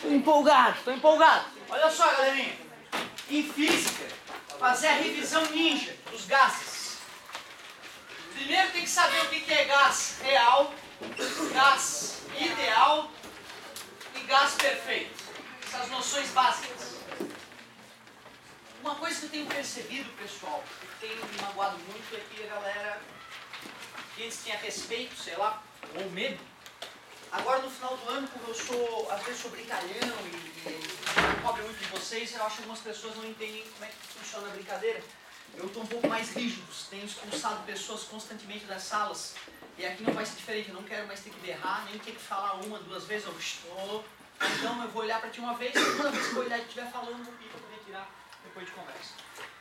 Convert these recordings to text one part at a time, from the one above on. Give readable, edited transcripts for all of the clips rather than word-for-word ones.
Tô empolgado. Olha só, galerinha. Em física, fazer a revisão ninja dos gases. Primeiro tem que saber o que é gás real, gás ideal e gás perfeito. Essas noções básicas. Uma coisa que eu tenho percebido, pessoal, que tem me magoado muito, é que a galera, que antes tinha respeito, sei lá, ou medo. Agora no final do ano, como eu às vezes sou brincalhão e cobro muito de vocês, eu acho que algumas pessoas não entendem como é que funciona a brincadeira. Eu estou um pouco mais rígido, tenho expulsado pessoas constantemente das salas, e aqui não vai ser diferente, eu não quero mais ter que berrar, nem ter que falar uma, duas vezes, então eu vou olhar para ti uma vez, e toda vez que eu olhar e estiver falando, eu vou pedir para poder tirar depois de conversa.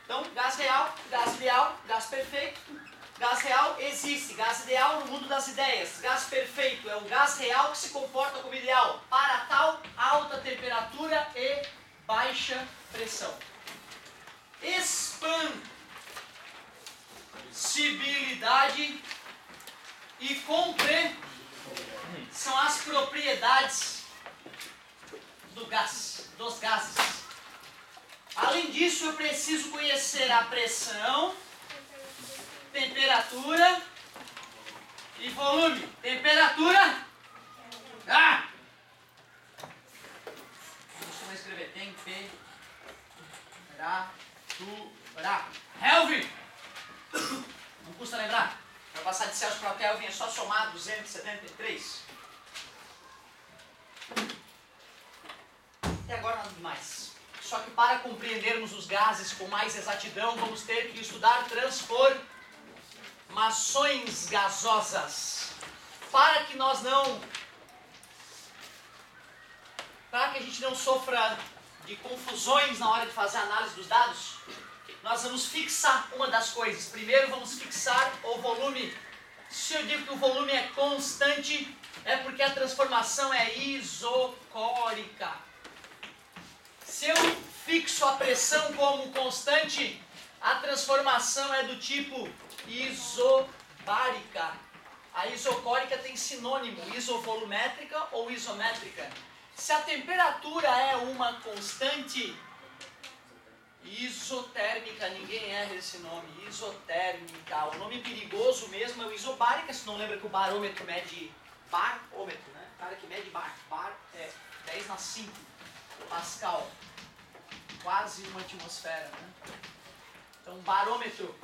Então, gás real, gás ideal, gás perfeito. Gás real existe, gás ideal no mundo das ideias. Gás perfeito é o gás real que se comporta como ideal para tal alta temperatura e baixa pressão. Expansibilidade e compreensão são as propriedades do gás, dos gases. Além disso, eu preciso conhecer a pressão, temperatura e volume. Temperatura. Você vai escrever temperatura. Kelvin. Não custa lembrar. Para passar de Celsius para Kelvin é só somar 273. E agora nada demais. Só que para compreendermos os gases com mais exatidão, vamos ter que estudar transformações gasosas. Para que a gente não sofra de confusões na hora de fazer a análise dos dados, nós vamos fixar uma das coisas. Primeiro vamos fixar o volume. Se eu digo que o volume é constante, é porque a transformação é isocórica. Se eu fixo a pressão como constante, a transformação é do tipo isobárica. A isocórica tem sinônimo, isovolumétrica ou isométrica. Se a temperatura é uma constante, isotérmica, ninguém erra esse nome, isotérmica. O nome perigoso mesmo é o isobárica, se não lembra que o barômetro mede barômetro, né? O cara que mede bar é 10/5 Pascal, quase uma atmosfera, né? Então, barômetro.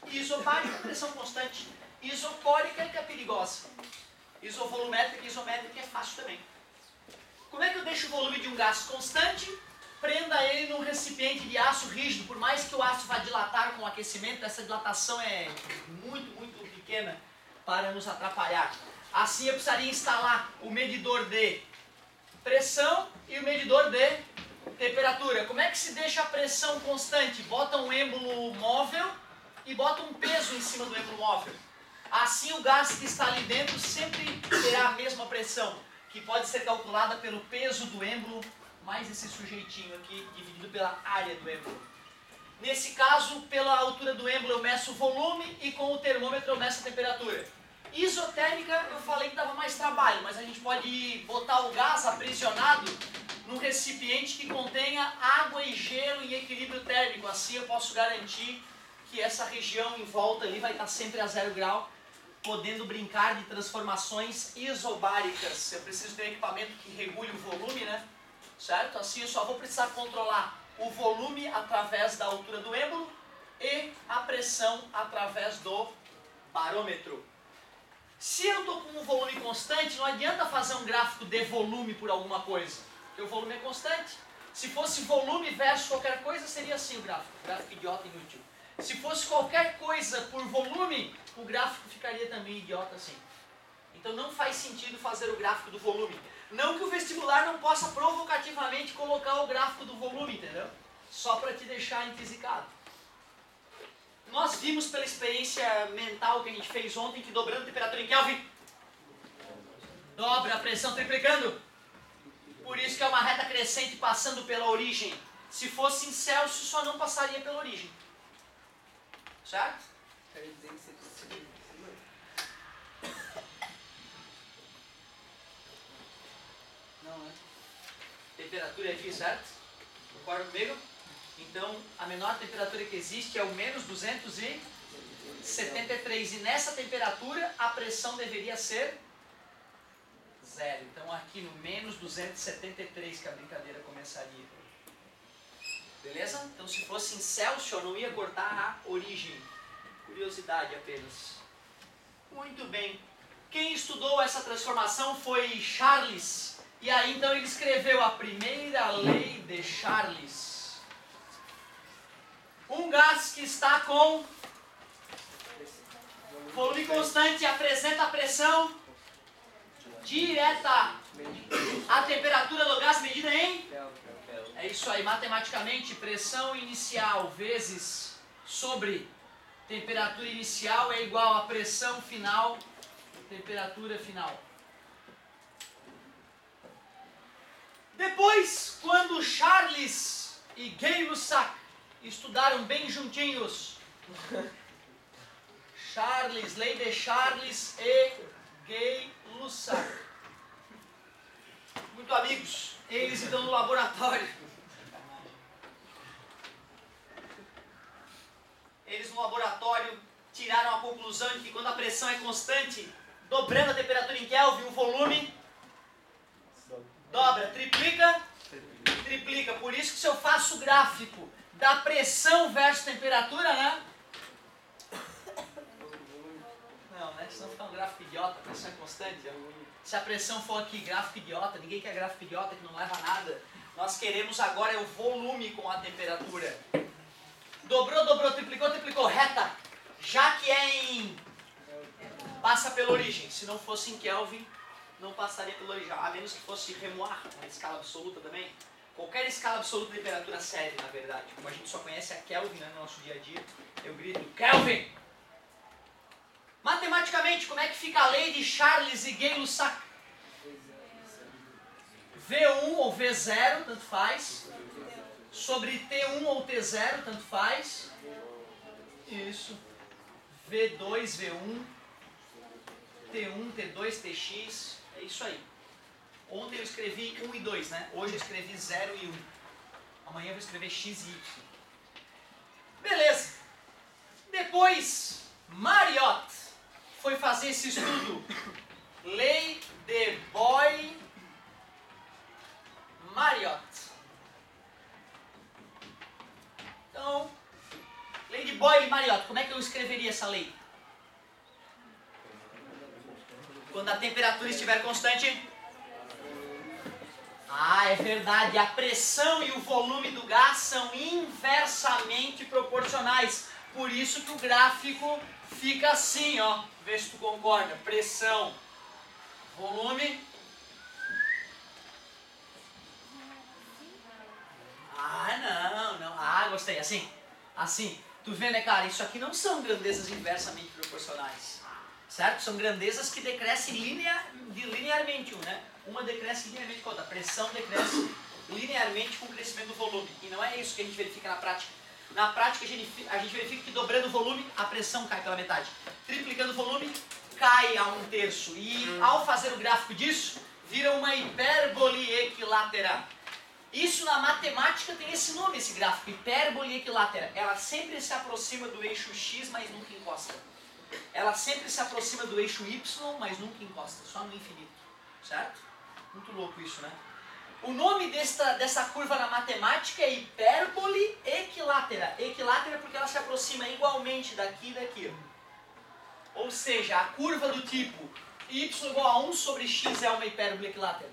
Isobárica, pressão constante. Isocórica é que é perigosa. Isovolumétrica e isométrica é fácil também. Como é que eu deixo o volume de um gás constante? Prenda ele num recipiente de aço rígido. Por mais que o aço vá dilatar com o aquecimento, essa dilatação é muito, muito pequena para nos atrapalhar. Assim eu precisaria instalar o medidor de pressão e o medidor de temperatura. Como é que se deixa a pressão constante? Bota um êmbolo móvel e bota um peso em cima do êmbolo móvel. Assim o gás que está ali dentro sempre terá a mesma pressão, que pode ser calculada pelo peso do êmbolo mais esse sujeitinho aqui, dividido pela área do êmbolo. Nesse caso, pela altura do êmbolo eu meço o volume e com o termômetro eu meço a temperatura. Isotérmica eu falei que dava mais trabalho, mas a gente pode botar o gás aprisionado num recipiente que contenha água e gelo em equilíbrio térmico. Assim eu posso garantir que essa região em volta ali vai estar sempre a 0 grau, podendo brincar de transformações isobáricas. Eu preciso ter um equipamento que regule o volume, né? Certo? Assim eu só vou precisar controlar o volume através da altura do êmbolo e a pressão através do barômetro. Se eu estou com um volume constante, não adianta fazer um gráfico de volume por alguma coisa, porque o volume é constante. Se fosse volume versus qualquer coisa, seria assim o gráfico idiota inútil. Se fosse qualquer coisa por volume, o gráfico ficaria também idiota assim. Então não faz sentido fazer o gráfico do volume. Não que o vestibular não possa provocativamente colocar o gráfico do volume, entendeu? Só para te deixar intrusicado. Nós vimos pela experiência mental que a gente fez ontem que dobrando a temperatura em Kelvin, dobra a pressão triplicando. Por isso que é uma reta crescente passando pela origem. Se fosse em Celsius, só não passaria pela origem. Certo? temperatura aqui, certo? Concorda comigo? Então, a menor temperatura que existe é o menos 273. E nessa temperatura, a pressão deveria ser zero. Então, aqui no menos 273 que a brincadeira começaria. Beleza? Então, se fosse em Celsius, eu não ia cortar a origem. Curiosidade apenas. Muito bem. Quem estudou essa transformação foi Charles. E aí, então, ele escreveu a primeira lei de Charles. Um gás que está com volume constante apresenta a pressão direta. A temperatura do gás medida em... É isso aí, matematicamente, pressão inicial vezes sobre temperatura inicial é igual a pressão final, temperatura final. Depois, quando Charles e Gay-Lussac estudaram bem juntinhos, Charles, lei de Charles e Gay-Lussac, muito amigos, eles estão no laboratório. Eles no laboratório tiraram a conclusão de que quando a pressão é constante, dobrando a temperatura em Kelvin, o volume dobra, triplica. Por isso que se eu faço o gráfico da pressão versus temperatura, né? Não, né? Senão fica um gráfico idiota, a pressão é constante. Se a pressão for aqui, gráfico idiota, ninguém quer gráfico idiota que não leva a nada. Nós queremos agora é o volume com a temperatura. Dobrou, triplicou, reta. Já que é em... passa pela origem. Se não fosse em Kelvin, não passaria pela origem. A menos que fosse Remoir, uma escala absoluta também. Qualquer escala absoluta de temperatura serve, na verdade. Como a gente só conhece a Kelvin, né, no nosso dia a dia, eu grito, Kelvin! Matematicamente, como é que fica a lei de Charles e Gay-Lussac? V1 ou V0, tanto faz. Sobre T1 ou T0, tanto faz. Isso. V2, V1. T1, T2, Tx. É isso aí. Ontem eu escrevi 1 e 2, né? Hoje eu escrevi 0 e 1. Amanhã eu vou escrever x e y. Beleza. Depois, Marriott foi fazer esse estudo. Lei de Boyle-Marriott. Então, lei de Boyle-Marriott, como é que eu escreveria essa lei? Quando a temperatura estiver constante... Ah, é verdade, a pressão e o volume do gás são inversamente proporcionais. Por isso que o gráfico fica assim, ó. Vê se tu concorda. Pressão, volume. Ah, não. Ah, gostei. Assim. Tu vê, né, cara? Isso aqui não são grandezas inversamente proporcionais. Certo? São grandezas que decrescem linearmente, né? Uma decresce linearmente com a outra. A pressão decresce linearmente com o crescimento do volume. E não é isso que a gente verifica na prática. Na prática, a gente verifica que dobrando o volume, a pressão cai pela metade. Triplicando o volume, cai a 1/3. E ao fazer o gráfico disso, vira uma hipérbole equilátera. Isso na matemática tem esse nome, esse gráfico, hipérbole equilátera. Ela sempre se aproxima do eixo x, mas nunca encosta. Ela sempre se aproxima do eixo y, mas nunca encosta, só no infinito. Certo? Muito louco isso, né? O nome dessa curva na matemática é hipérbole equilátera. Equilátera porque ela se aproxima igualmente daqui e daqui. Ou seja, a curva do tipo y igual a 1 sobre x é uma hipérbole equilátera.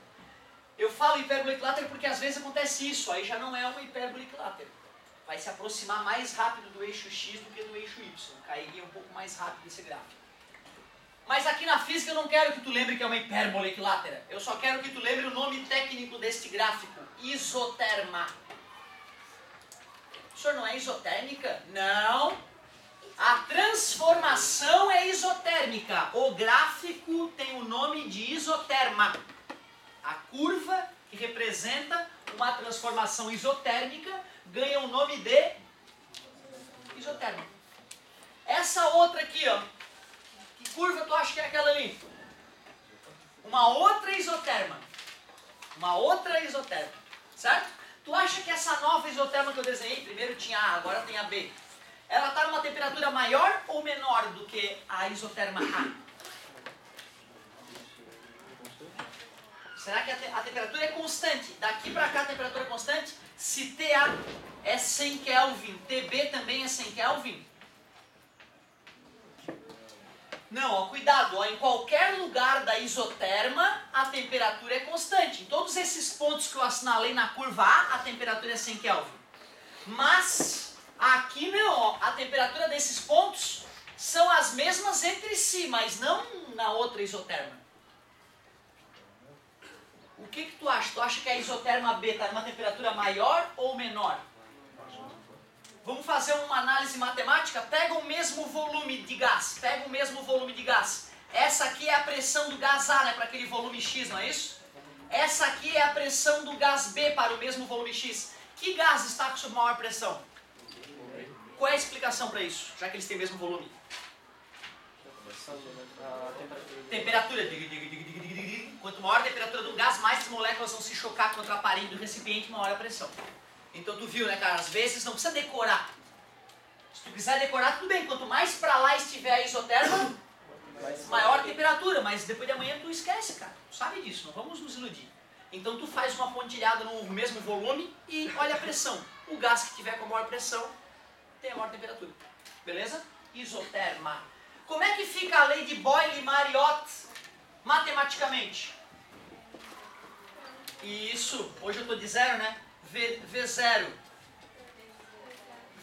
Eu falo hipérbole equilátera porque às vezes acontece isso, aí já não é uma hipérbole equilátera. Vai se aproximar mais rápido do eixo x do que do eixo y. Cairia um pouco mais rápido esse gráfico. Mas aqui na física eu não quero que tu lembre que é uma hipérbole equilátera. Eu só quero que tu lembre o nome técnico deste gráfico. Isoterma. O senhor não é isotérmica? Não. A transformação é isotérmica. O gráfico tem o nome de isoterma. A curva que representa uma transformação isotérmica ganha o nome de isoterma. Essa outra aqui, ó. Que curva tu acha que é aquela ali? Uma outra isoterma. Uma outra isoterma. Certo? Tu acha que essa nova isoterma que eu desenhei, primeiro tinha A, agora tem a B, ela está numa temperatura maior ou menor do que a isoterma A? Será que a temperatura é constante? Daqui para cá a temperatura é constante? Se TA é 100 Kelvin, TB também é 100 Kelvin? Não, ó, cuidado, ó, em qualquer lugar da isoterma a temperatura é constante. Em todos esses pontos que eu assinalei na curva A, a temperatura é 100 Kelvin. Mas aqui não, ó, a temperatura desses pontos são as mesmas entre si, mas não na outra isoterma. O que tu acha? Tu acha que a isoterma B está numa temperatura maior ou menor? Vamos fazer uma análise matemática? Pega o mesmo volume de gás. Pega o mesmo volume de gás. Essa aqui é a pressão do gás A, né, para aquele volume X, não é isso? Essa aqui é a pressão do gás B para o mesmo volume X. Que gás está sob maior pressão? Qual é a explicação para isso, já que eles têm o mesmo volume? Temperatura. Quanto maior a temperatura do gás, mais as moléculas vão se chocar contra o aparelho do recipiente, maior a pressão. Então tu viu, né, cara? Às vezes não precisa decorar. Se tu quiser decorar, tudo bem. Quanto mais pra lá estiver a isoterma, maior a temperatura. Mas depois de amanhã tu esquece, cara. Tu sabe disso, não vamos nos iludir. Então tu faz uma pontilhada no mesmo volume e olha a pressão. O gás que tiver com a maior pressão tem a maior temperatura. Beleza? Isoterma. Como é que fica a lei de Boyle-Mariotte matematicamente? Isso, hoje eu estou de zero, né? V0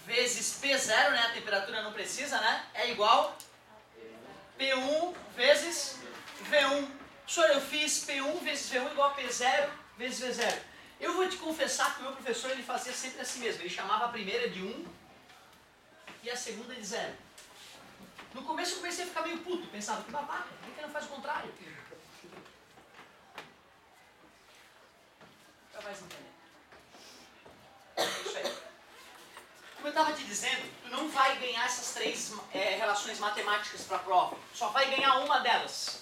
vezes P0, né? A temperatura não precisa, né? É igual P1 vezes V1. Professor, eu fiz P1 vezes V1 igual a P0 vezes V0. Eu vou te confessar que o meu professor ele fazia sempre assim mesmo. Ele chamava a primeira de 1 e a segunda de 0. No começo eu comecei a ficar meio puto. Pensava, que babaca, por que ele não faz o contrário? Já vais entender. É isso aí. Como eu estava te dizendo, tu não vai ganhar essas três relações matemáticas para a prova. Só vai ganhar uma delas.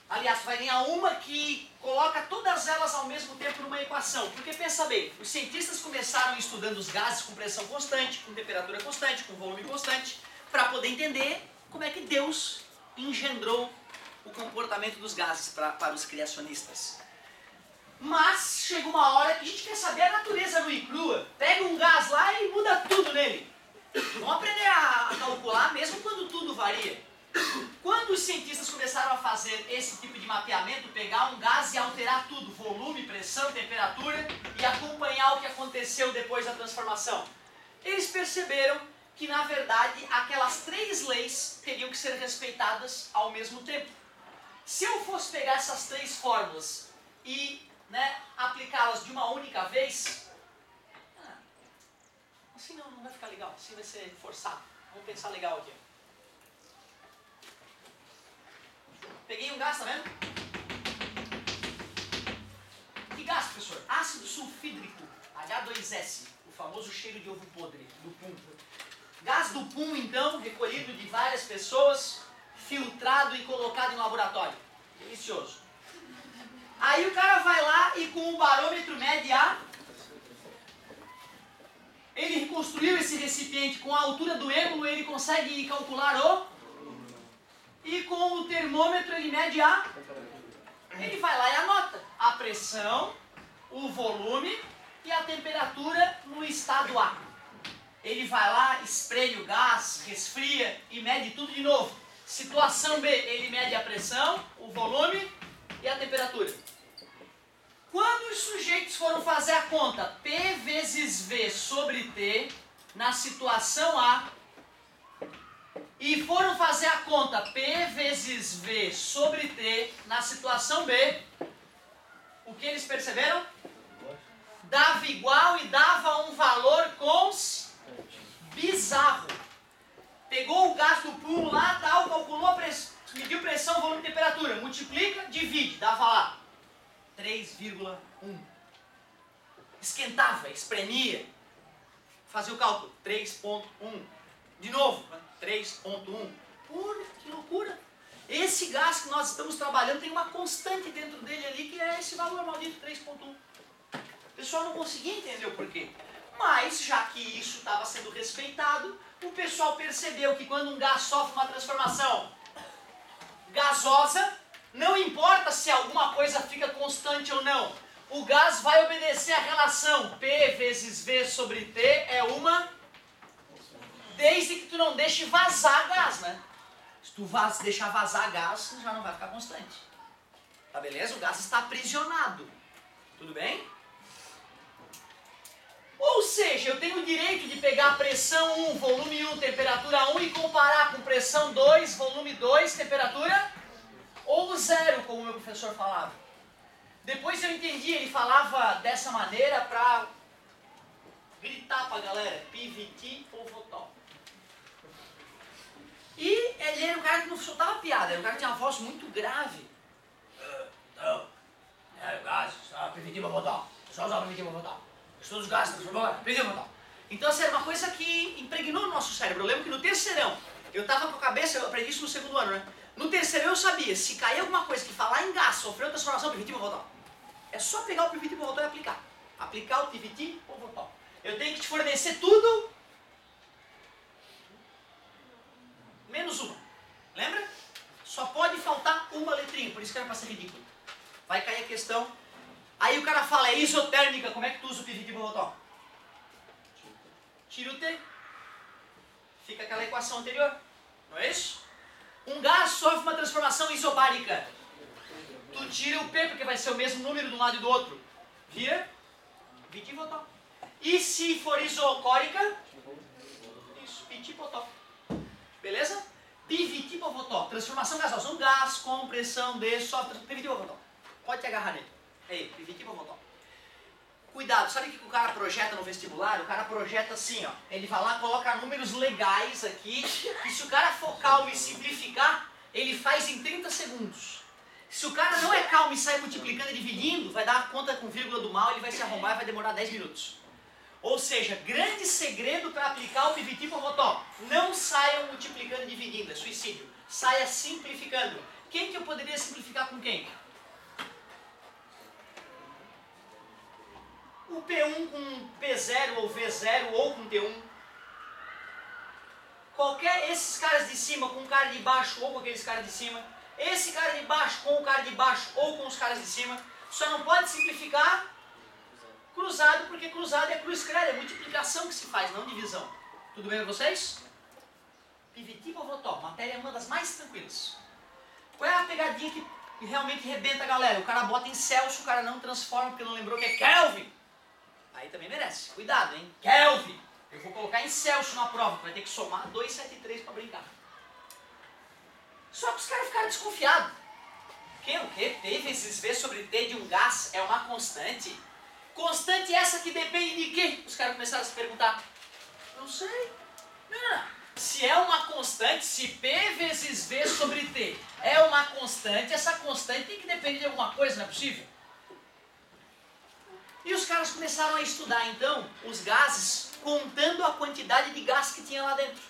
Aliás, tu vai ganhar uma que coloca todas elas ao mesmo tempo numa equação. Porque pensa bem, os cientistas começaram estudando os gases com pressão constante, com temperatura constante, com volume constante, para poder entender como é que Deus engendrou o comportamento dos gases para os criacionistas. Mas chega uma hora que a gente quer saber a natureza nua e crua. Pega um gás lá e muda tudo nele. Vamos aprender a calcular mesmo quando tudo varia. Quando os cientistas começaram a fazer esse tipo de mapeamento, pegar um gás e alterar tudo, volume, pressão, temperatura, e acompanhar o que aconteceu depois da transformação, eles perceberam que, na verdade, aquelas três leis teriam que ser respeitadas ao mesmo tempo. Se eu fosse pegar essas três fórmulas e aplicá-las de uma única vez, assim não vai ficar legal, assim vai ser forçado. Vamos pensar legal aqui. Peguei um gás, tá vendo? Que gás, professor? Ácido sulfídrico, H2S, o famoso cheiro de ovo podre, do pum. Gás do pum, então, recolhido de várias pessoas, filtrado e colocado em laboratório. Delicioso. Aí o cara vai lá e com o barômetro mede ele reconstruiu esse recipiente com a altura do êmbolo, ele consegue calcular e com o termômetro ele mede ele vai lá e anota a pressão, o volume e a temperatura no estado A. Ele vai lá, espreme o gás, resfria e mede tudo de novo. Situação B, ele mede a pressão, o volume e a temperatura. Quando os sujeitos foram fazer a conta P vezes V sobre T na situação A e foram fazer a conta P vezes V sobre T na situação B, o que eles perceberam? Dava igual e dava um valor bizarro. Pegou o gás do pulo lá, tal, calculou, mediu pressão, volume e temperatura, multiplica, divide, dava lá 3,1. Esquentava, espremia, fazia o cálculo, 3,1. De novo, 3,1. Pura, que loucura! Esse gás que nós estamos trabalhando tem uma constante dentro dele ali, que é esse valor maldito, 3,1. pessoal não conseguia entender o porquê. Mas, já que isso estava sendo respeitado, o pessoal percebeu que quando um gás sofre uma transformação gasosa, não importa se alguma coisa fica constante ou não, o gás vai obedecer à relação P vezes V sobre T é uma, desde que tu não deixe vazar gás, né? Se tu deixar vazar gás, já não vai ficar constante. Tá beleza? O gás está aprisionado. Tudo bem? Ou seja, eu tenho o direito de pegar pressão 1, volume 1, temperatura 1 e comparar com pressão 2, volume 2, temperatura ou 0, como o meu professor falava. Depois eu entendi, ele falava dessa maneira para gritar para a galera, PVT ou Votol. E ele era um cara que não soltava piada, era um cara que tinha uma voz muito grave. Então, gás, PVT ou Votol, só usar PVT ou Votol. Todos os gases transformam, então, assim, era uma coisa que impregnou no nosso cérebro. Eu lembro que no terceirão, eu estava com a cabeça, eu aprendi isso no segundo ano, né? No terceirão eu sabia, se cair alguma coisa que falar em gás, sofreu transformação, PVT ou Votol. É só pegar o PVT ou Votol e aplicar. Aplicar o PVT ou Votol. Eu tenho que te fornecer tudo, menos uma. Lembra? Só pode faltar uma letrinha, por isso que era para ser ridículo. Vai cair a questão. Aí o cara fala, é isotérmica, como é que tu usa o PVT ou Votol? Tira o T. Fica aquela equação anterior. Não é isso? Um gás sofre uma transformação isobárica. Tu tira o P, porque vai ser o mesmo número de um lado e do outro. Vira PVT ou Votol. E se for isocórica? Isso, PVT ou Votol. Beleza? PVT ou Votol. Transformação gasosa. Um gás com pressão de sofre PVT ou Votol. Pode te agarrar nele. Aí, PVT ou Votol. Cuidado, sabe o que o cara projeta no vestibular? O cara projeta assim, ó. Ele vai lá, coloca números legais aqui, e se o cara for calmo e simplificar, ele faz em 30 segundos. Se o cara não é calmo e sai multiplicando e dividindo, vai dar a conta com vírgula do mal, ele vai se arrombar e vai demorar 10 minutos. Ou seja, grande segredo para aplicar o PVT ou Votol. Não saiam multiplicando e dividindo, é suicídio. Saia simplificando. Quem que eu poderia simplificar com quem? O P1 com P0 ou V0 ou com T1. Esses caras de cima com o cara de baixo ou com aqueles caras de cima. Esse cara de baixo com o cara de baixo ou com os caras de cima. Só não pode simplificar cruzado, porque cruzado é cruz credo, é multiplicação que se faz, não divisão. Tudo bem com vocês? PVT ou Votol? Matéria é uma das mais tranquilas. Qual é a pegadinha que realmente rebenta a galera? O cara bota em Celsius, o cara não transforma porque não lembrou que é Kelvin. Aí também merece. Cuidado, hein? Kelvin. Eu vou colocar em Celsius na prova, vai ter que somar 273 para brincar. Só que os caras ficaram desconfiados. O quê? P vezes V sobre T de um gás é uma constante? Constante essa que depende de quê? Os caras começaram a se perguntar. Não sei. Não. Se é uma constante, se P vezes V sobre T é uma constante, essa constante tem que depender de alguma coisa, não é possível? E os caras começaram a estudar, então, os gases, contando a quantidade de gás que tinha lá dentro.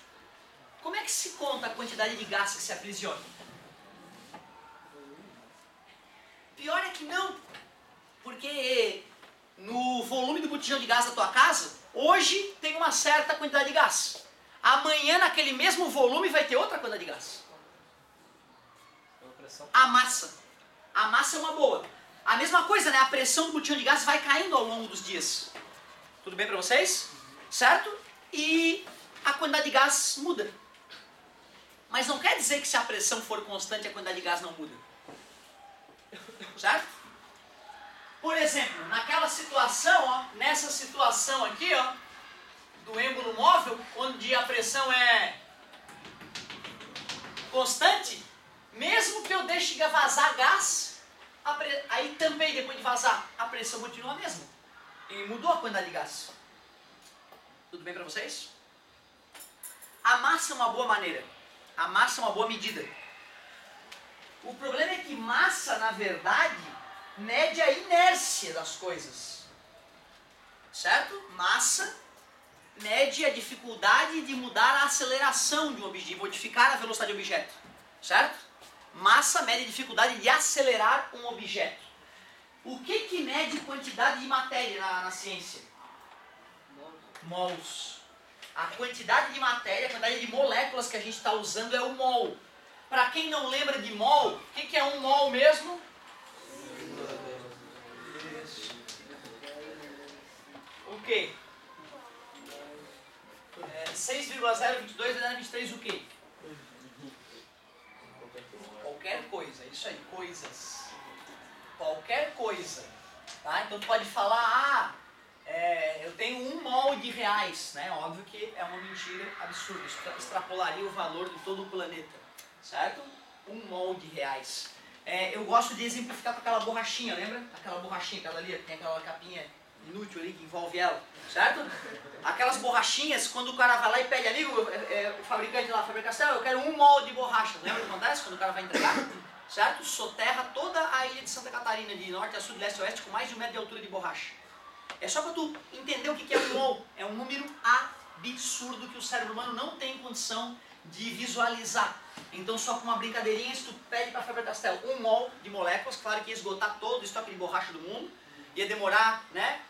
Como é que se conta a quantidade de gás que se aprisiona? Pior é que não, porque no volume do botijão de gás da tua casa, hoje tem uma certa quantidade de gás. Amanhã, naquele mesmo volume, vai ter outra quantidade de gás. A massa. A massa é uma boa. A mesma coisa, né? A pressão do botijão de gás vai caindo ao longo dos dias. Tudo bem para vocês? Certo? E a quantidade de gás muda. Mas não quer dizer que se a pressão for constante, a quantidade de gás não muda. Certo? Por exemplo, naquela situação, ó, nessa situação aqui, ó, do êmbolo móvel, onde a pressão é constante, mesmo que eu deixe vazar gás, aí tampei depois de vazar, a pressão continua a mesma. E mudou a quantidade de gás. Tudo bem para vocês? A massa é uma boa maneira. A massa é uma boa medida. O problema é que massa, na verdade, mede a inércia das coisas. Certo? Massa mede a dificuldade de mudar a aceleração de um objeto, de modificar a velocidade do objeto. Certo? Massa mede a dificuldade de acelerar um objeto. O que mede quantidade de matéria na ciência? Mols. A quantidade de matéria, a quantidade de moléculas que a gente está usando é o mol. Para quem não lembra de mol, o que é um mol mesmo? O quê? 6,022 vezes 23 o quê? Qualquer coisa, isso aí, coisas. Qualquer coisa. Tá? Então tu pode falar, eu tenho 1 mol de reais, né? Óbvio que é uma mentira absurda, isso extrapolaria o valor de todo o planeta, certo? 1 mol de reais. Eu gosto de exemplificar com aquela borrachinha, lembra? Aquela borrachinha, aquela ali, tem aquela capinha inútil ali que envolve ela, certo? Aquelas borrachinhas, quando o cara vai lá e pede, amigo, o fabricante lá, Faber-Castell, eu quero 1 mol de borracha. Lembra o que acontece quando o cara vai entregar? Certo? Soterra toda a ilha de Santa Catarina, de norte a sul, de leste a oeste, com mais de 1 metro de altura de borracha. É só para tu entender o que é um mol. É um número absurdo que o cérebro humano não tem condição de visualizar. Então, só com uma brincadeirinha, se tu pede para Faber-Castell 1 mol de moléculas, claro que ia esgotar todo o estoque de borracha do mundo, ia demorar, né,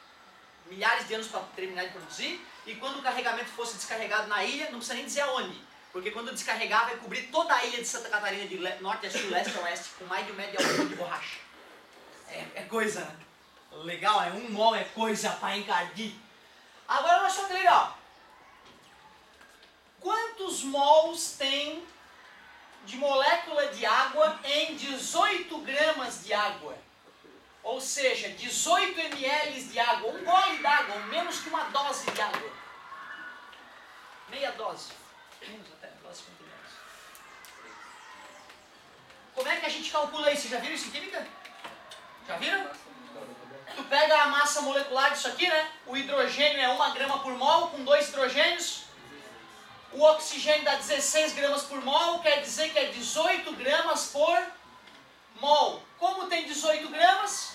milhares de anos para terminar de produzir, e quando o carregamento fosse descarregado na ilha, não precisa nem dizer aonde. Porque quando descarregar, vai cobrir toda a ilha de Santa Catarina, de norte a sul, leste a oeste, com mais de 1 metro de altura de borracha. É coisa, né? Legal, 1 mol é coisa para encardir. Agora, olha só que legal. Quantos mols tem de molécula de água em 18 gramas de água? Ou seja, 18 ml de água, 1 gole d'água, ou menos que uma dose de água. Meia dose. Menos até, dose 50 ml. Como é que a gente calcula isso? Vocês já viram isso em química? Já viram? Tu pega a massa molecular disso aqui, né? O hidrogênio é 1 grama por mol, com 2 hidrogênios. O oxigênio dá 16 gramas por mol, quer dizer que é 18 gramas por mol. Como tem 18 gramas?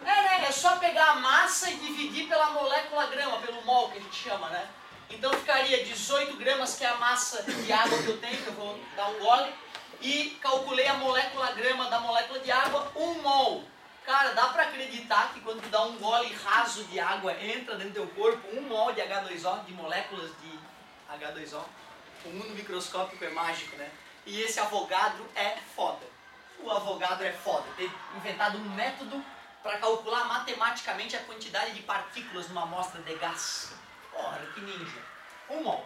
É só pegar a massa e dividir pela molécula grama, pelo mol que a gente chama, né? Então ficaria 18 gramas, que é a massa de água que eu tenho, que eu vou dar um gole, e calculei a molécula grama da molécula de água, 1 mol. Cara, dá pra acreditar que quando tu dá um gole raso de água, entra dentro do teu corpo 1 mol de H2O, de moléculas de H2O. O mundo microscópico é mágico, né? E esse Avogadro é foda. O Avogadro é foda. Ter inventado um método para calcular matematicamente a quantidade de partículas numa amostra de gás. Porra, que ninja. 1 mol.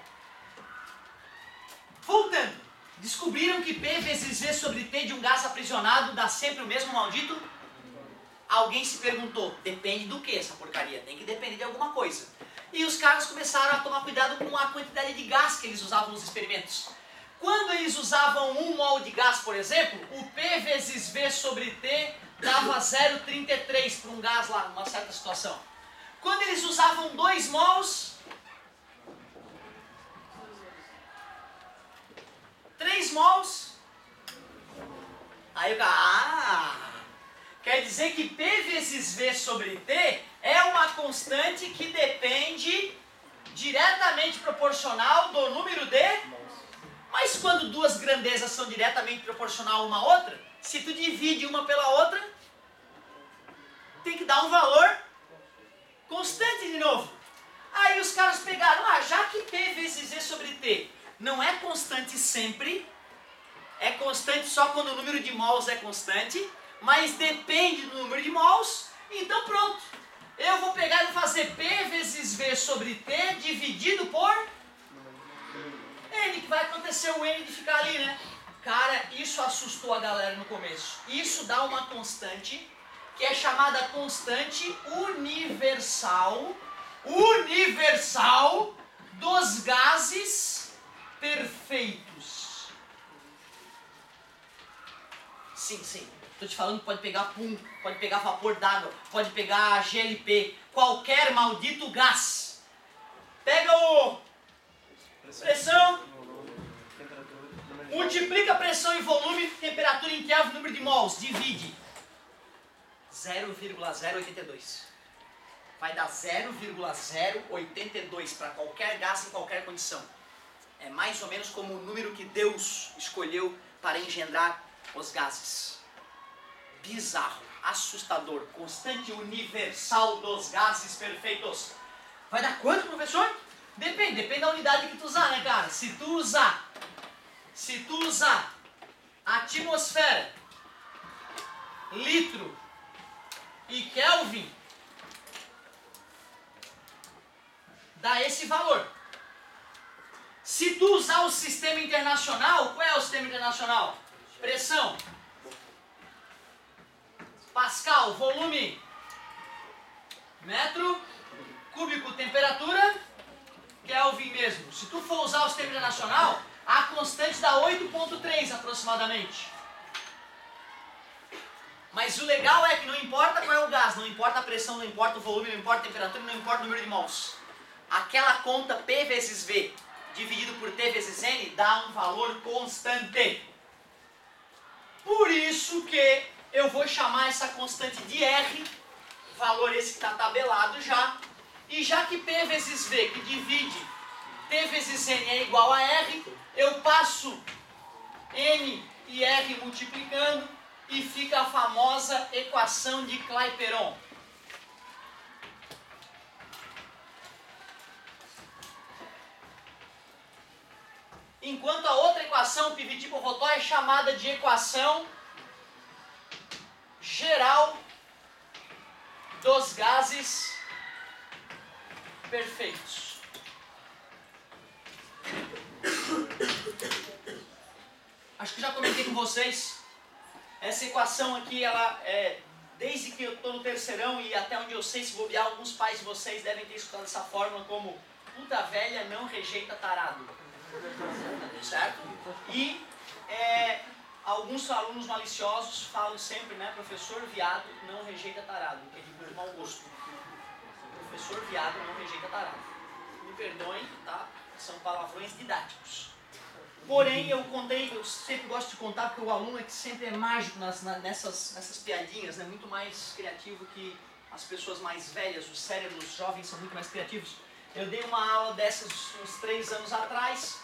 Voltando. Descobriram que P vezes V sobre T de um gás aprisionado dá sempre o mesmo maldito? Alguém se perguntou, depende do que essa porcaria? Tem que depender de alguma coisa. E os caras começaram a tomar cuidado com a quantidade de gás que eles usavam nos experimentos. Quando eles usavam 1 mol de gás, por exemplo, o P vezes V sobre T dava 0,33 para um gás lá, numa certa situação. Quando eles usavam 2 mols, 3 mols, aí o cara, quer dizer que P vezes V sobre T é uma constante que depende diretamente proporcional do número de... Mas quando duas grandezas são diretamente proporcional uma à outra, se tu divide uma pela outra, tem que dar um valor constante de novo. Aí os caras pegaram, já que P vezes V sobre T não é constante sempre, é constante só quando o número de mols é constante, mas depende do número de mols, então pronto. Eu vou pegar e fazer P vezes V sobre T dividido por N, que vai acontecer o N de ficar ali, né? Cara, isso assustou a galera no começo. Isso dá uma constante, que é chamada constante universal dos gases perfeitos. Sim. Estou te falando que pode pegar pum, pode pegar vapor d'água, pode pegar GLP, qualquer maldito gás. Pega o pressão, multiplica pressão em volume, temperatura em Kelvin, número de mols, divide 0,082. Vai dar 0,082 para qualquer gás em qualquer condição. É mais ou menos como o número que Deus escolheu para engendrar os gases. Bizarro. assustador. Constante universal dos gases perfeitos. Vai dar quanto, professor? Depende da unidade que tu usar, né, cara? Se tu usar atmosfera, litro e Kelvin, dá esse valor. Se tu usar o sistema internacional, qual é o sistema internacional? Pressão, Pascal, volume, metro cúbico, temperatura, Kelvin mesmo. Se tu for usar o sistema internacional, a constante dá 8,3 aproximadamente. Mas o legal é que não importa qual é o gás, não importa a pressão, não importa o volume, não importa a temperatura, não importa o número de mols. Aquela conta P vezes V dividido por T vezes N dá um valor constante. Por isso que eu vou chamar essa constante de R, valor esse que está tabelado já, e já que P vezes V, que divide T vezes N é igual a R, eu passo N e R multiplicando e fica a famosa equação de Clapeyron. Enquanto a outra equação, Pivot-Pivot, é chamada de equação geral dos gases perfeitos. Acho que já comentei com vocês, essa equação aqui, ela é, desde que eu estou no terceirão e até onde eu sei, se bobear, alguns pais de vocês devem ter escutado essa fórmula como puta velha não rejeita tarado. Certo? E alguns alunos maliciosos falam sempre, né, professor viado não rejeita tarado, que é de muito mau gosto. Professor viado não rejeita tarado. Me perdoem, tá? São palavrões didáticos. Porém, eu sempre gosto de contar porque o aluno é que sempre é mágico nessas piadinhas, né? Muito mais criativo que as pessoas mais velhas, os cérebros jovens são muito mais criativos. Eu dei uma aula dessas uns 3 anos atrás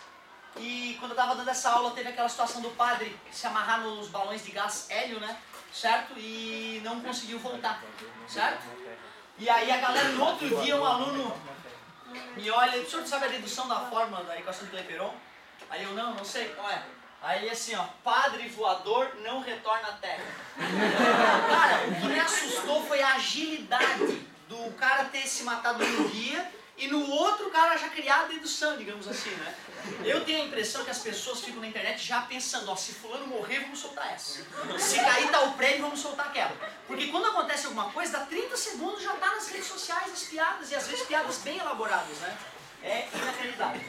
e quando eu estava dando essa aula teve aquela situação do padre se amarrar nos balões de gás hélio, né? Certo? E não conseguiu voltar, certo? E aí a galera, no outro dia, um aluno me olha, o senhor sabe a dedução da fórmula da equação de Clapeyron? Aí eu, não sei qual é. Aí assim, ó, padre voador não retorna à terra. Cara, o que me assustou foi a agilidade do cara ter se matado num dia e no outro cara já criar a dedução, digamos assim, né? Eu tenho a impressão que as pessoas ficam na internet já pensando, ó, se fulano morrer, vamos soltar essa. Se cair tal prédio, vamos soltar aquela. Porque quando acontece alguma coisa, dá 30 segundos, já tá nas redes sociais as piadas, e às vezes piadas bem elaboradas, né? É inacreditável.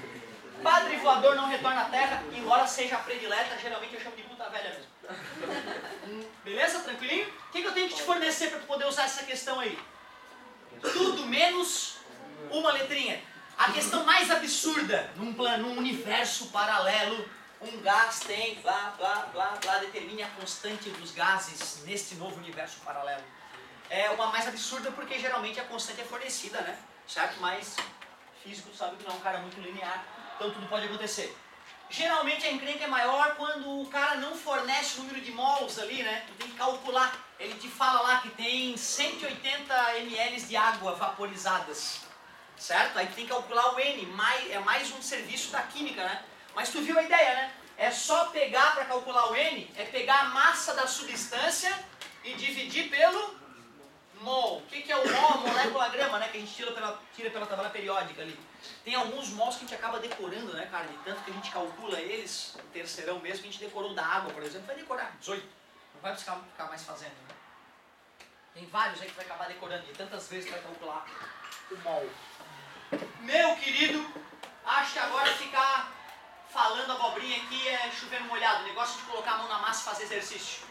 Padre voador não retorna à terra, embora seja a predileta, geralmente eu chamo de puta velha mesmo. Beleza? Tranquilinho? O que eu tenho que te fornecer para poder usar essa questão aí? Tudo menos uma letrinha. A questão mais absurda, num universo paralelo, um gás tem, blá, blá, blá, blá, determine a constante dos gases neste novo universo paralelo. É uma mais absurda porque geralmente a constante é fornecida, né? Certo? Mas físico sabe que não é um cara muito linear, então tudo pode acontecer. Geralmente a encrenca é maior quando o cara não fornece o número de mols ali, né? Tu tem que calcular. Ele te fala lá que tem 180 ml de água vaporizadas. Certo? Aí tu tem que calcular o N, é mais um serviço da química, né? Mas tu viu a ideia, né? É só pegar para calcular o N, é pegar a massa da substância e dividir pelo mol. O que é o mol? A molécula grama, né? Que a gente tira pela tabela periódica ali. Tem alguns mols que a gente acaba decorando, né, cara? De tanto que a gente calcula eles, no terceirão mesmo, que a gente decorou da água, por exemplo, vai decorar 18. Não vai ficar mais fazendo, né? Tem vários aí que vai acabar decorando, e tantas vezes vai calcular o mol. Meu querido, acho que agora ficar falando abobrinha aqui é chover no molhado. O negócio de colocar a mão na massa e fazer exercício.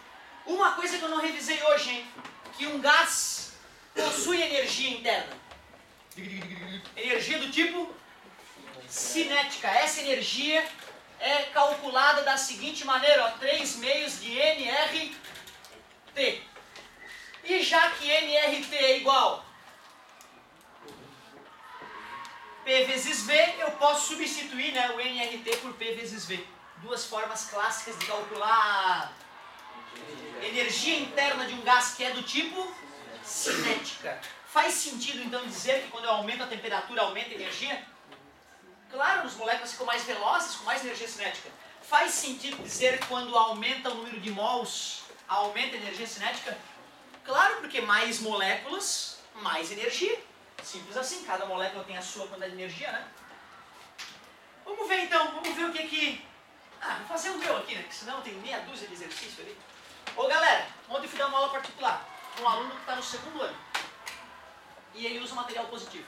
Uma coisa que eu não revisei hoje, hein? Que um gás possui energia interna. Energia do tipo cinética. Essa energia é calculada da seguinte maneira, ó, 3 meios de nRT. E já que nRT é igual P vezes V, eu posso substituir, né, o nRT por P vezes V. Duas formas clássicas de calcular Energia interna de um gás que é do tipo cinética. Faz sentido então dizer que quando eu aumento a temperatura, aumenta a energia? Claro, as moléculas ficam mais velozes, com mais energia cinética. Faz sentido dizer que quando aumenta o número de mols, aumenta a energia cinética? Claro, porque mais moléculas, mais energia. Simples assim, cada molécula tem a sua quantidade de energia, né? Vamos ver então, vamos ver o que que... vou fazer o meu aqui, né? Porque senão tem meia dúzia de exercício ali. Ô galera, ontem eu fui dar uma aula particular com um aluno que está no segundo ano. E ele usa material positivo.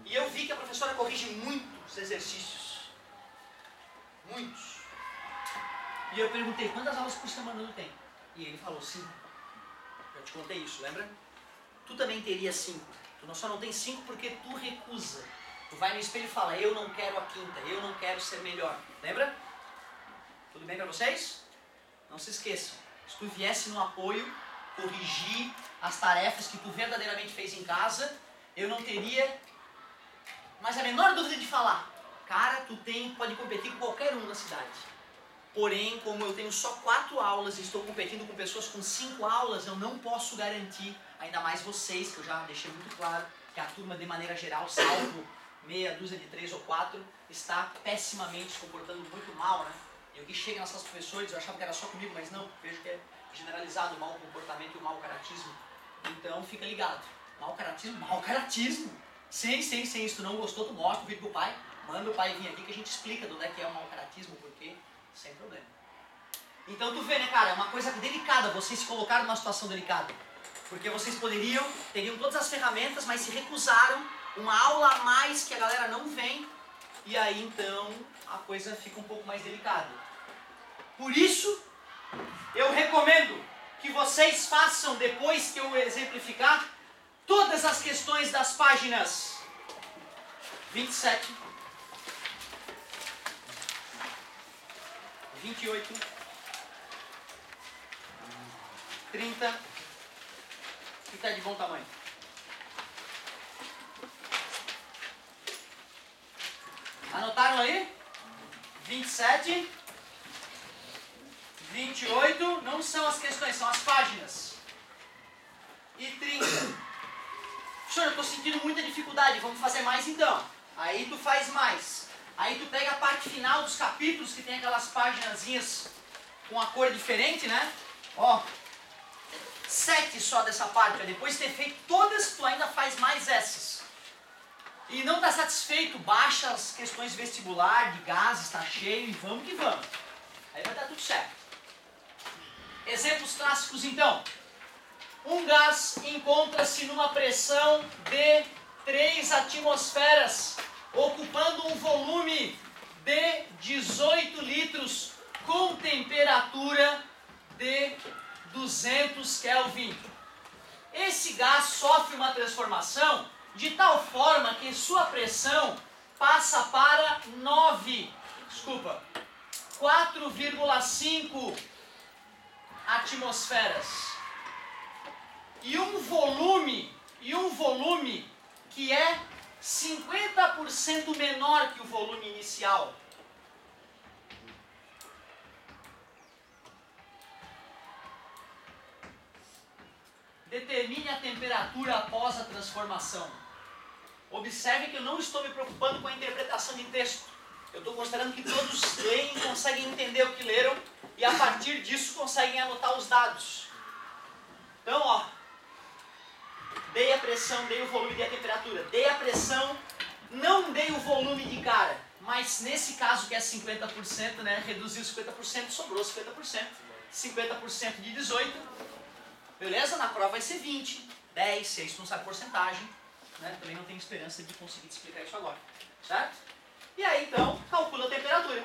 E eu vi que a professora corrige muitos exercícios. Muitos. E eu perguntei, quantas aulas por semana tu tem? E ele falou 5. Eu te contei isso, lembra? Tu também teria 5. Tu só não tem 5 porque tu recusa. Tu vai no espelho e fala, eu não quero a quinta, eu não quero ser melhor. Lembra? Tudo bem pra vocês? Não se esqueçam. Se tu viesse no apoio, corrigir as tarefas que tu verdadeiramente fez em casa, eu não teria mais a menor dúvida de falar. Cara, tu pode competir com qualquer um na cidade. Porém, como eu tenho só 4 aulas e estou competindo com pessoas com 5 aulas, eu não posso garantir, ainda mais vocês, que eu já deixei muito claro, que a turma de maneira geral, salvo meia dúzia de 3 ou 4, está pessimamente se comportando muito mal, né? E o que chega nas salas professores, eu achava que era só comigo, mas não, vejo que é generalizado o mau comportamento e o mau caratismo. Então fica ligado. Mau caratismo? Mau caratismo! Sim, se tu não gostou, tu mostra o vídeo pro pai, manda o pai vir aqui que a gente explica de onde é que é o mau caratismo, por quê, sem problema. Então tu vê, né, cara, é uma coisa delicada, vocês se colocaram numa situação delicada. Porque vocês teriam todas as ferramentas, mas se recusaram, uma aula a mais que a galera não vem, e aí então a coisa fica um pouco mais delicada. Por isso, eu recomendo que vocês façam, depois que eu exemplificar, todas as questões das páginas 27, 28, 30, que está de bom tamanho. Anotaram aí? 27, 28, não são as questões, são as páginas. E 30. Senhor, eu estou sentindo muita dificuldade, vamos fazer mais então. Aí tu faz mais. Aí tu pega a parte final dos capítulos, que tem aquelas paginazinhas com a cor diferente, né? Ó, 7 só dessa parte. Depois de ter feito todas, tu ainda faz mais essas. E não está satisfeito, baixa as questões de vestibular, de gases, está cheio e vamos que vamos. Aí vai dar tudo certo. Exemplos clássicos então. Um gás encontra-se numa pressão de 3 atmosferas, ocupando um volume de 18 litros com temperatura de 200 Kelvin. Esse gás sofre uma transformação de tal forma que sua pressão passa para 4,5 atmosferas. E um volume que é 50% menor que o volume inicial. Determine a temperatura após a transformação. Observe que eu não estou me preocupando com a interpretação de texto. Eu estou considerando que todos leem e conseguem entender o que leram e a partir disso conseguem anotar os dados. Então, ó, dei a pressão, dei o volume, dei a temperatura. Dei a pressão, não dei o volume de cara. Mas nesse caso que é 50%, né, reduziu 50%, sobrou 50%. 50% de 18. Beleza? Na prova vai ser 20, 10, 6, tu não sabe porcentagem. Né? Também não tenho esperança de conseguir te explicar isso agora. Certo? E aí então, calcula a temperatura.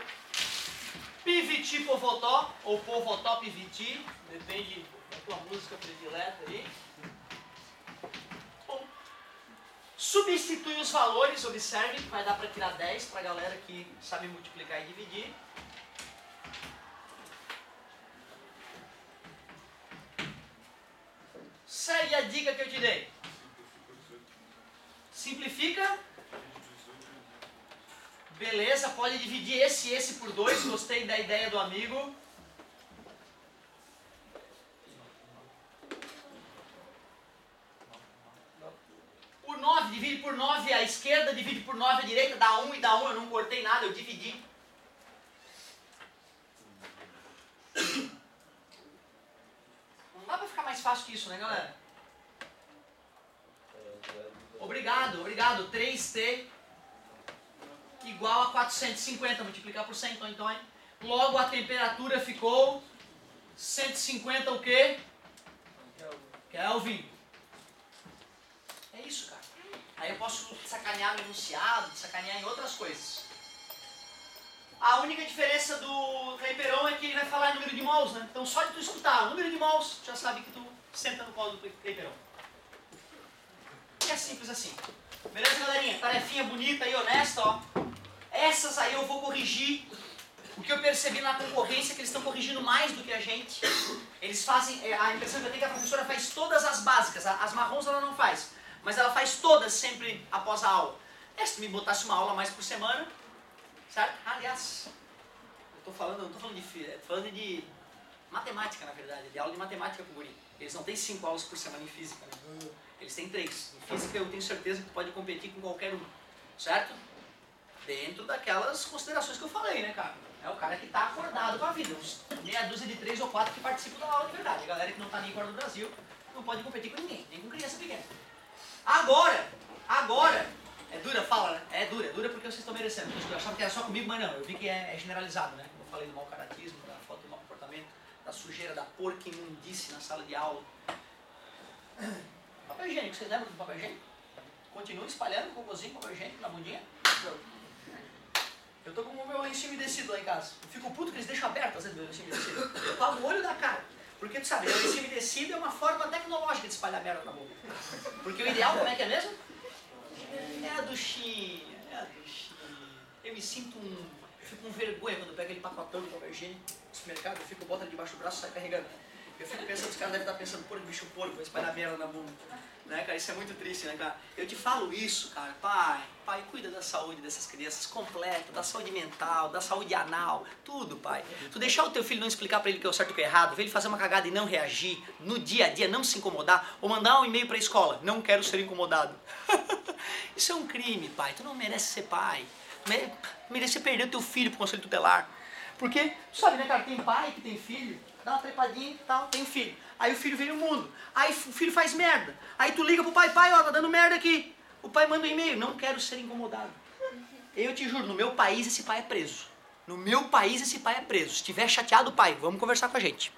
PVT povotó, ou povotó PVT, depende da tua música predileta aí. Bom, substitui os valores, observe que vai dar para tirar 10 para a galera que sabe multiplicar e dividir. Segue a dica que eu te dei. Simplifica. Beleza, pode dividir esse e esse por 2. Gostei da ideia do amigo. por 9 à esquerda, divide por 9 à direita, dá 1 e dá 1, eu não cortei nada, eu dividi. Não dá pra ficar mais fácil que isso, né, galera? Obrigado, obrigado. 3t igual a 450, multiplicar por 100, então. Logo a temperatura ficou 150 o quê? Kelvin. É isso, cara. Aí eu posso sacanear no enunciado, sacanear em outras coisas. A única diferença do Clapeyron é que ele vai falar em número de mols, né? Então só de tu escutar o número de mols, tu já sabe que tu senta no colo do Clapeyron. E é simples assim. Beleza, galerinha? Tarefinha bonita e honesta, ó. Essas aí eu vou corrigir. O que eu percebi na concorrência é que eles estão corrigindo mais do que a gente. Eles fazem, a impressão que eu tenho é que a professora faz todas as básicas. As marrons ela não faz, mas ela faz todas sempre após a aula. Se tu me botasse uma aula mais por semana, certo? Aliás, eu não tô falando de matemática, na verdade, de aula de matemática pro guri. Eles não têm 5 aulas por semana em física, né? Eles têm 3. Em física eu tenho certeza que tu pode competir com qualquer um, certo? Dentro daquelas considerações que eu falei, né, cara? É o cara que tá acordado com a vida. Uns meia dúzia de 3 ou 4 que participam da aula de verdade. A galera que não tá nem fora do Brasil não pode competir com ninguém, nem com criança pequena. Agora, é dura, fala, né? É dura porque vocês estão merecendo. Eu achava que era só comigo, mas não, eu vi que é generalizado, né? Eu falei do mau caratismo, da falta de mau comportamento, da sujeira, da porca imundice na sala de aula. Papel higiênico, vocês lembram do papel higiênico? Continua espalhando cocôzinho, papel higiênico na bundinha? Eu tô com o meu lencinho umedecido lá em casa. Eu fico puto que eles deixam aberto às vezes o meu lencinho umedecido. Eu pago o olho da cara. Porque tu sabe, o lencinho umedecido é uma forma tecnológica de espalhar merda na boca. Porque o ideal, como é que é mesmo? É a duchinha, Eu me sinto eu fico com vergonha quando eu pego aquele pacotão de papel higiênico no supermercado, eu fico botando debaixo do braço e saio carregando. Eu fico pensando, os caras devem estar pensando, pô, bicho porco, vai espalhar merda na bunda. Né, cara, isso é muito triste, né, cara? Eu te falo isso, cara, pai, cuida da saúde dessas crianças completa, da saúde mental, da saúde anal, tudo, pai. Tu deixar o teu filho não explicar pra ele o que é o certo e o que é errado, ver ele fazer uma cagada e não reagir, no dia a dia não se incomodar, ou mandar um e-mail pra escola, não quero ser incomodado. Isso é um crime, pai, tu não merece ser pai, merece perder o teu filho pro conselho tutelar. Porque, tu sabe, né, cara, tem pai que tem filho, dá uma trepadinha e tal, tem filho. Aí o filho vem no mundo, aí o filho faz merda. Aí tu liga pro pai, ó, tá dando merda aqui. O pai manda um e-mail, não quero ser incomodado. Eu te juro, no meu país esse pai é preso. No meu país esse pai é preso. Se estiver chateado, pai, vamos conversar com a gente.